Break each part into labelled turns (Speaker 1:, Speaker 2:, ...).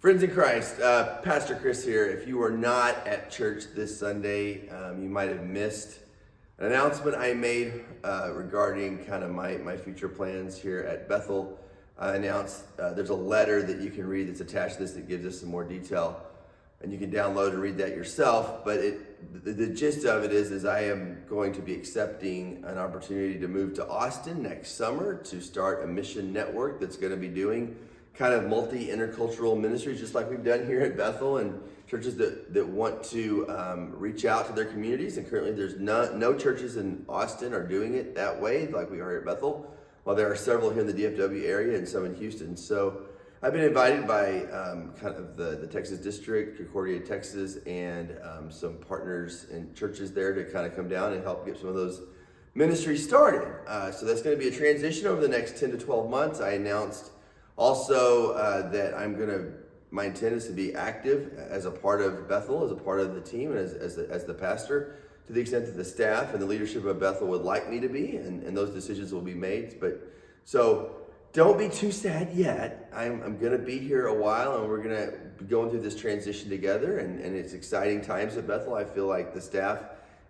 Speaker 1: Friends in Christ, Pastor Chris here. If you were not at church this Sunday, you might have missed an announcement I made regarding kind of my future plans here at Bethel. I announced there's a letter that you can read that's attached to this that gives us some more detail, and you can download and read that yourself. But the gist of it is I am going to be accepting an opportunity to move to Austin next summer to start a mission network that's going to be doing kind of multi-intercultural ministries, just like we've done here at Bethel, and churches that want to reach out to their communities. And currently there's no churches in Austin are doing it that way like we are here at Bethel, while there are several here in the DFW area and some in Houston. So I've been invited by kind of the Texas District, Concordia, Texas, and some partners and churches there to kind of come down and help get some of those ministries started. So that's going to be a transition over the next 10 to 12 months. I announced also that my intent is to be active as a part of Bethel, as a part of the team, and as the pastor, to the extent that the staff and the leadership of Bethel would like me to be, and those decisions will be made. But so don't be too sad yet. I'm going to be here a while, and we're going to be going through this transition together, and it's exciting times at Bethel. I feel like the staff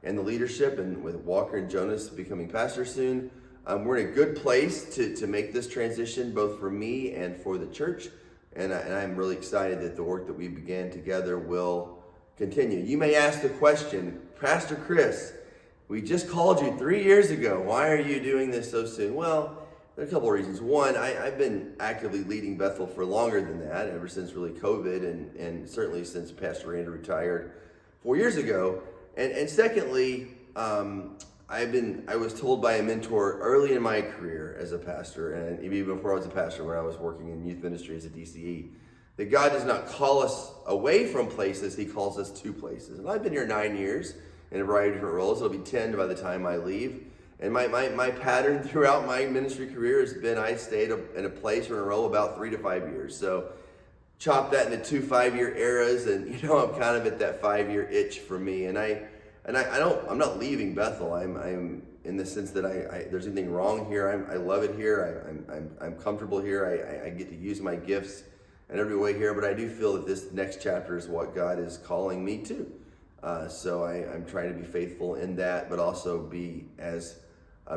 Speaker 1: and the leadership, and with Walker and Jonas becoming pastors soon, we're in a good place to make this transition, both for me and for the church. And I'm really excited that the work that we began together will continue. You may ask the question, Pastor Chris, we just called you 3 years ago. Why are you doing this so soon? Well, there are a couple of reasons. One, I've been actively leading Bethel for longer than that, ever since really COVID, and certainly since Pastor Randy retired 4 years ago. And secondly, I was told by a mentor early in my career as a pastor, and even before I was a pastor, when I was working in youth ministry as a DCE, that God does not call us away from places, He calls us to places. And I've been here 9 years in a variety of different roles. It'll be 10 by the time I leave. And my pattern throughout my ministry career has been I stayed in a place or in a role about 3 to 5 years. So chop that into 2 5-year eras, and I'm kind of at that 5-year itch for me. And I'm not leaving Bethel. I'm in the sense that there's anything wrong here. I love it here. I'm comfortable here. I get to use my gifts in every way here. But I do feel that this next chapter is what God is calling me to. So I'm trying to be faithful in that, but also be as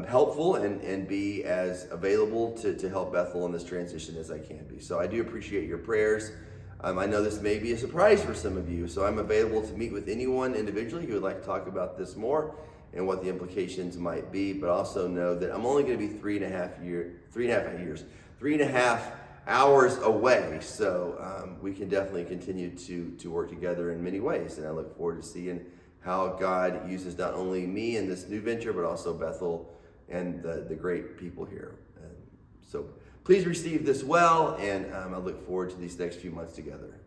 Speaker 1: helpful and be as available to help Bethel in this transition as I can be. So I do appreciate your prayers. I know this may be a surprise for some of you, so I'm available to meet with anyone individually who would like to talk about this more and what the implications might be, but also know that I'm only going to be 3.5 hours away, so we can definitely continue to work together in many ways, and I look forward to seeing how God uses not only me in this new venture, but also Bethel and the great people here. So please receive this well, and I look forward to these next few months together.